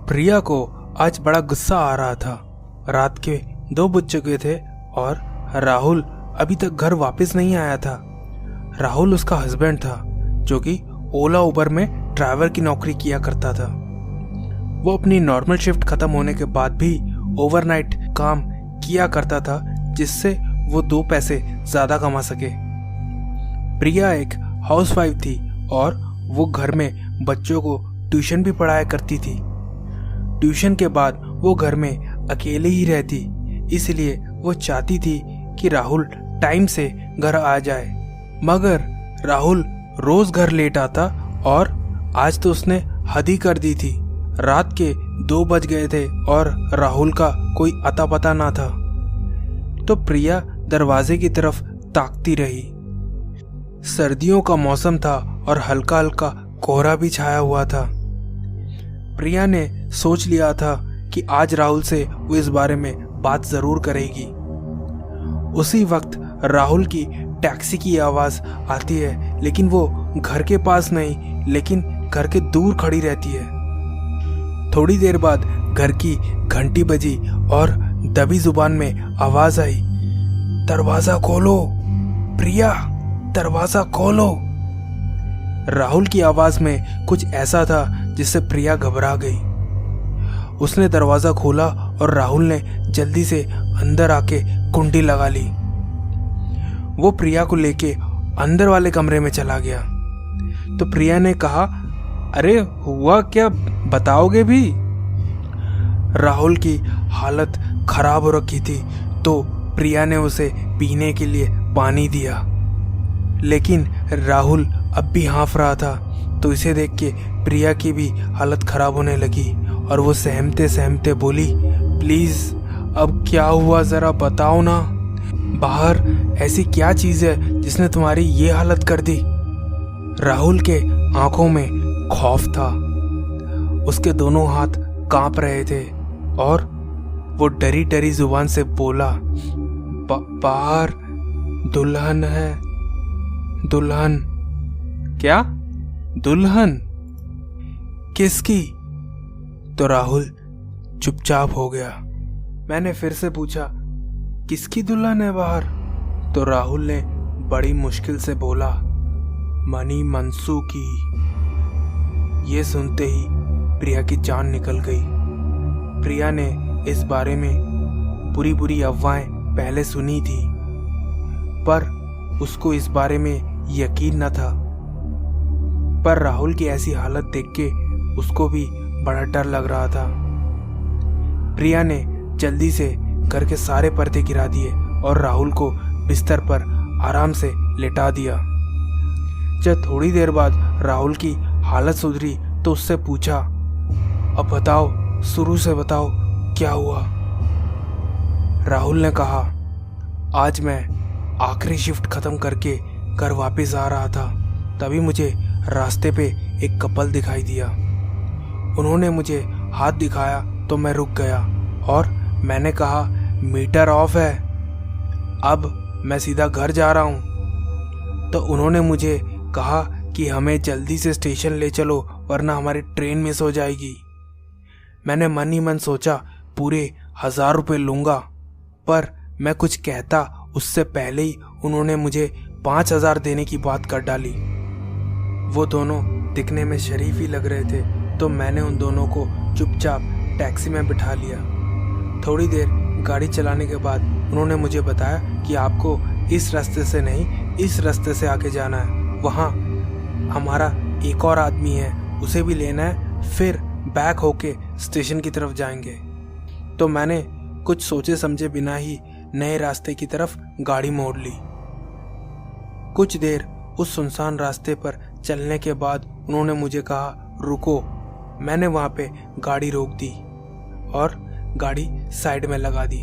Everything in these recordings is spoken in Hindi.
प्रिया को आज बड़ा गुस्सा आ रहा था। रात के 2 बज चुके थे और राहुल अभी तक घर वापस नहीं आया था। राहुल उसका हस्बैंड था जो कि ओला उबर में ड्राइवर की नौकरी किया करता था। वो अपनी नॉर्मल शिफ्ट खत्म होने के बाद भी ओवरनाइट काम किया करता था जिससे वो 2 पैसे ज्यादा कमा सके। प्रिया एक हाउसवाइफ थी और वो घर में बच्चों को ट्यूशन भी पढ़ाया करती थी। ट्यूशन के बाद वो घर में अकेले ही रहती, इसलिए वो चाहती थी कि राहुल टाइम से घर आ जाए। मगर राहुल रोज घर लेट आता और आज तो उसने हद ही कर दी थी। रात के 2 बज गए थे और राहुल का कोई अता पता ना था। तो प्रिया दरवाजे की तरफ ताकती रही। सर्दियों का मौसम था और हल्का हल्का कोहरा भी छाया हुआ था। प्रिया ने सोच लिया था कि आज राहुल से वो इस बारे में बात जरूर करेगी। उसी वक्त राहुल की टैक्सी की आवाज आती है, लेकिन वो घर के पास नहीं, लेकिन घर के दूर खड़ी रहती है। थोड़ी देर बाद घर की घंटी बजी और दबी जुबान में आवाज आई, दरवाजा खोलो प्रिया, दरवाजा खोलो। राहुल की आवाज में कुछ ऐसा था जिससे प्रिया घबरा गई। उसने दरवाजा खोला और राहुल ने जल्दी से अंदर आके कुंडी लगा ली। वो प्रिया को लेके अंदर वाले कमरे में चला गया। तो प्रिया ने कहा, अरे हुआ क्या, बताओगे भी? राहुल की हालत खराब हो रखी थी तो प्रिया ने उसे पीने के लिए पानी दिया, लेकिन राहुल अब भी हाँफ रहा था। तो इसे देख के प्रिया की भी हालत खराब होने लगी और वो सहमते सहमते बोली, प्लीज अब क्या हुआ जरा बताओ ना, बाहर ऐसी क्या चीज है जिसने तुम्हारी ये हालत कर दी? राहुल के आंखों में खौफ था, उसके दोनों हाथ कांप रहे थे और वो डरी डरी जुबान से बोला, बाहर दुल्हन है। दुल्हन? क्या दुल्हन? किसकी? तो राहुल चुपचाप हो गया। मैंने फिर से पूछा, किसकी दुल्हन है बाहर? तो राहुल ने बड़ी मुश्किल से बोला, मनी मनसू की। ये सुनते ही प्रिया की जान निकल गई। प्रिया ने इस बारे में बुरी बुरी अफवाहें पहले सुनी थी, पर उसको इस बारे में यकीन न था। पर राहुल की ऐसी हालत देख के उसको भी बड़ा डर लग रहा था। प्रिया ने जल्दी से घर के सारे पर्दे गिरा दिए और राहुल को बिस्तर पर आराम से लेटा दिया। जब थोड़ी देर बाद राहुल की हालत सुधरी तो उससे पूछा, अब बताओ, शुरू से बताओ क्या हुआ? राहुल ने कहा, आज मैं आखिरी शिफ्ट खत्म करके घर वापस आ रहा था, तभी मुझे रास्ते पे एक कपल दिखाई दिया। उन्होंने मुझे हाथ दिखाया तो मैं रुक गया और मैंने कहा, मीटर ऑफ है, अब मैं सीधा घर जा रहा हूँ। तो उन्होंने मुझे कहा कि हमें जल्दी से स्टेशन ले चलो वरना हमारी ट्रेन मिस हो जाएगी। मैंने मन ही मन सोचा पूरे 1000 रुपये लूँगा, पर मैं कुछ कहता उससे पहले ही उन्होंने मुझे 5000 देने की बात कर डाली। वो दोनों दिखने में शरीफ ही लग रहे थे तो मैंने उन दोनों को चुपचाप टैक्सी में बिठा लिया। थोड़ी देर गाड़ी चलाने के बाद उन्होंने मुझे बताया कि आपको इस रास्ते से नहीं, इस रास्ते से आके जाना है, वहाँ हमारा एक और आदमी है, उसे भी लेना है, फिर बैक होके स्टेशन की तरफ जाएंगे। तो मैंने कुछ सोचे समझे बिना ही नए रास्ते की तरफ गाड़ी मोड़ ली। कुछ देर उस सुनसान रास्ते पर चलने के बाद उन्होंने मुझे कहा, रुको। मैंने वहां पे गाड़ी रोक दी और गाड़ी साइड में लगा दी।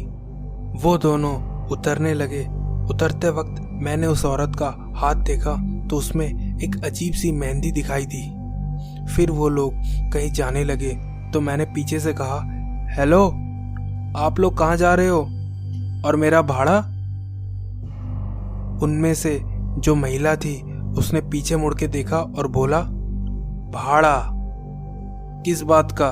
वो दोनों उतरने लगे। उतरते वक्त मैंने उस औरत का हाथ देखा तो उसमें एक अजीब सी मेहंदी दिखाई दी। फिर वो लोग कहीं जाने लगे तो मैंने पीछे से कहा, हेलो, आप लोग कहाँ जा रहे हो और मेरा भाड़ा? उनमें से जो महिला थी उसने पीछे मुड़ के देखा और बोला, भाड़ा? किस बात का?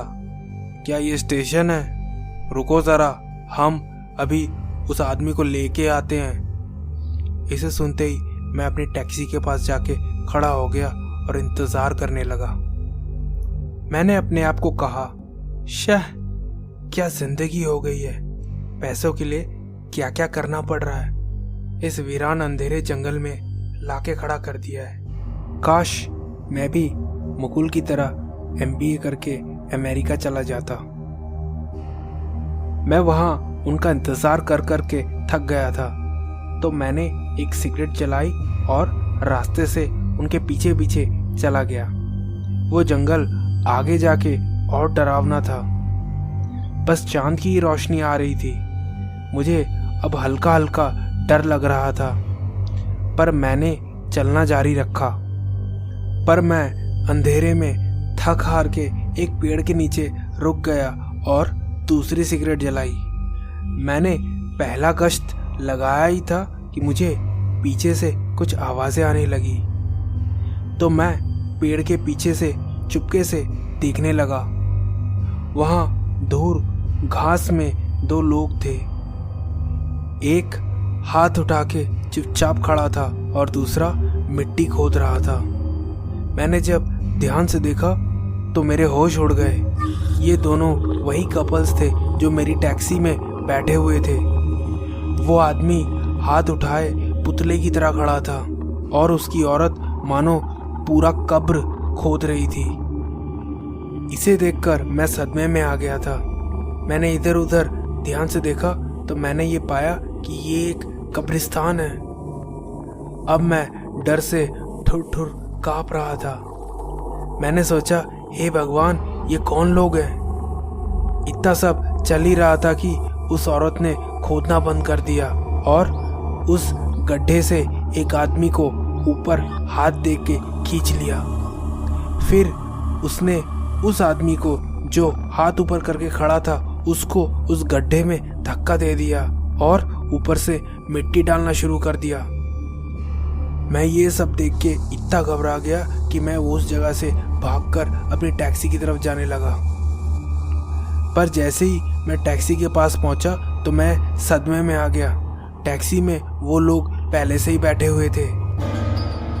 क्या ये स्टेशन है? रुको ज़रा, हम अभी उस आदमी को लेके आते हैं। इसे सुनते ही मैं अपनी टैक्सी के पास जाके खड़ा हो गया और इंतज़ार करने लगा। मैंने अपने आप को कहा, शाह क्या जिंदगी हो गई है, पैसों के लिए क्या क्या करना पड़ रहा है। इस वीरान अंधेरे जंगल में लाके खड़ा कर दिया है। काश मैं भी मुकुल की तरह MBA करके अमेरिका चला जाता। मैं वहां उनका इंतजार कर करके थक गया था, तो मैंने एक सिगरेट जलाई और रास्ते से उनके पीछे पीछे चला गया। वो जंगल आगे जाके और डरावना था। बस चांद की ही रोशनी आ रही थी। मुझे अब हल्का हल्का डर लग रहा था, पर मैंने चलना जारी रखा। पर मैं अंधेरे में थक हार के एक पेड़ के नीचे रुक गया और दूसरी सिगरेट जलाई। मैंने पहला गश्त लगाया ही था कि मुझे पीछे से कुछ आवाज़ें आने लगी, तो मैं पेड़ के पीछे से चुपके से देखने लगा। वहाँ दूर घास में 2 लोग थे। एक हाथ उठा के चुपचाप खड़ा था और दूसरा मिट्टी खोद रहा था। मैंने जब ध्यान से देखा तो मेरे होश उड़ गए। ये दोनों वही कपल्स थे जो मेरी टैक्सी में बैठे हुए थे। वो आदमी हाथ उठाए पुतले की तरह खड़ा था और उसकी औरत मानो पूरा कब्र खोद रही थी। इसे देखकर मैं सदमे में आ गया था। मैंने इधर उधर ध्यान से देखा तो मैंने ये पाया कि ये एक कब्रिस्तान है। अब मैं डर से ठुर ठुर कांप रहा था। मैंने सोचा, हे भगवान, ये कौन लोग हैं? इतना सब चल ही रहा था कि उस औरत ने खोदना बंद कर दिया और उस गड्ढे से एक आदमी को ऊपर हाथ दे के खींच लिया। फिर उसने उस आदमी को जो हाथ ऊपर करके खड़ा था उसको उस गड्ढे में धक्का दे दिया और ऊपर से मिट्टी डालना शुरू कर दिया। मैं ये सब देख के इतना घबरा गया कि मैं उस जगह से भागकर अपनी टैक्सी की तरफ जाने लगा। पर जैसे ही मैं टैक्सी के पास पहुंचा तो मैं सदमे में आ गया। टैक्सी में वो लोग पहले से ही बैठे हुए थे।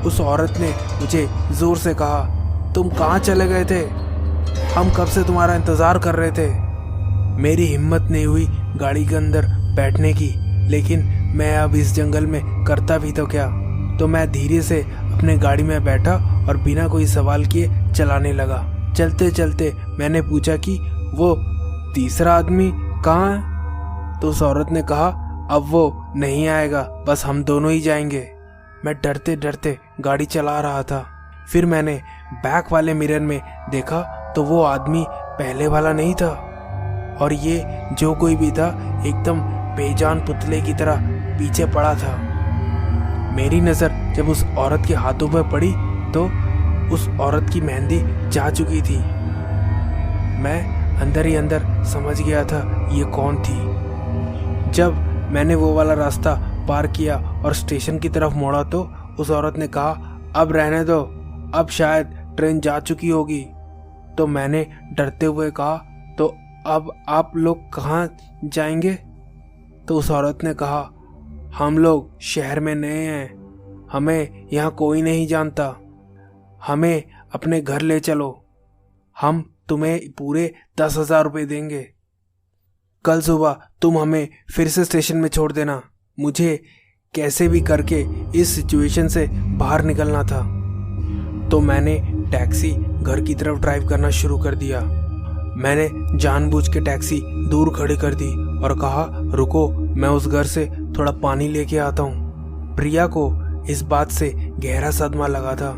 उस औरत ने मुझे जोर से कहा, तुम कहाँ चले गए थे? हम कब से तुम्हारा इंतजार कर रहे थे। मेरी हिम्मत नहीं हुई गाड़ी के अंदर बैठने की, लेकिन मैं अब इस जंगल में करता भी तो क्या। तो मैं धीरे से अपने गाड़ी में बैठा और बिना कोई सवाल किए चलाने लगा। चलते चलते मैंने पूछा कि वो तीसरा आदमी कहाँ है? तो उस औरत ने कहा, अब वो नहीं आएगा, बस हम दोनों ही जाएंगे। मैं डरते डरते गाड़ी चला रहा था। फिर मैंने बैक वाले मिरर में देखा तो वो आदमी पहले वाला नहीं था और ये जो कोई भी था एकदम बेजान पुतले की तरह पीछे पड़ा था। मेरी नज़र जब उस औरत के हाथों पर पड़ी तो उस औरत की मेहंदी जा चुकी थी। मैं अंदर ही अंदर समझ गया था ये कौन थी। जब मैंने वो वाला रास्ता पार किया और स्टेशन की तरफ मोड़ा तो उस औरत ने कहा, अब रहने दो, अब शायद ट्रेन जा चुकी होगी। तो मैंने डरते हुए कहा, तो अब आप लोग कहाँ जाएंगे? तो उस औरत ने कहा, हम लोग शहर में नए हैं, हमें यहाँ कोई नहीं जानता, हमें अपने घर ले चलो, हम तुम्हें पूरे 10,000 रुपये देंगे। कल सुबह तुम हमें फिर से स्टेशन में छोड़ देना। मुझे कैसे भी करके इस सिचुएशन से बाहर निकलना था। तो मैंने टैक्सी घर की तरफ ड्राइव करना शुरू कर दिया। मैंने जानबूझ के टैक्सी दूर खड़ी कर दी और कहा, रुको, मैं उस घर से थोड़ा पानी लेके आता हूँ। प्रिया को इस बात से गहरा सदमा लगा था।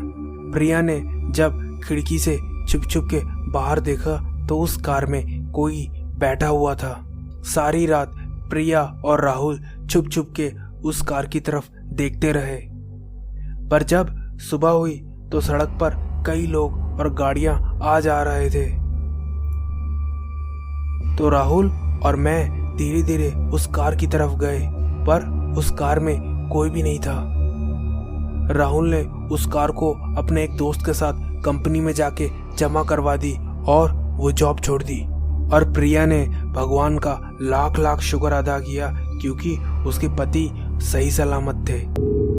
प्रिया ने जब खिड़की से छुप छुप के बाहर देखा तो उस कार में कोई बैठा हुआ था। सारी रात प्रिया और राहुल छुप छुप के उस कार की तरफ देखते रहे। पर जब सुबह हुई तो सड़क पर कई लोग और गाड़ियां आ जा रहे थे। तो राहुल और मैं धीरे धीरे उस कार की तरफ गए, पर उस कार में कोई भी नहीं था। राहुल ने उस कार को अपने एक दोस्त के साथ कंपनी में जाके जमा करवा दी और वो जॉब छोड़ दी। और प्रिया ने भगवान का लाख लाख शुक्र अदा किया क्योंकि उसके पति सही सलामत थे।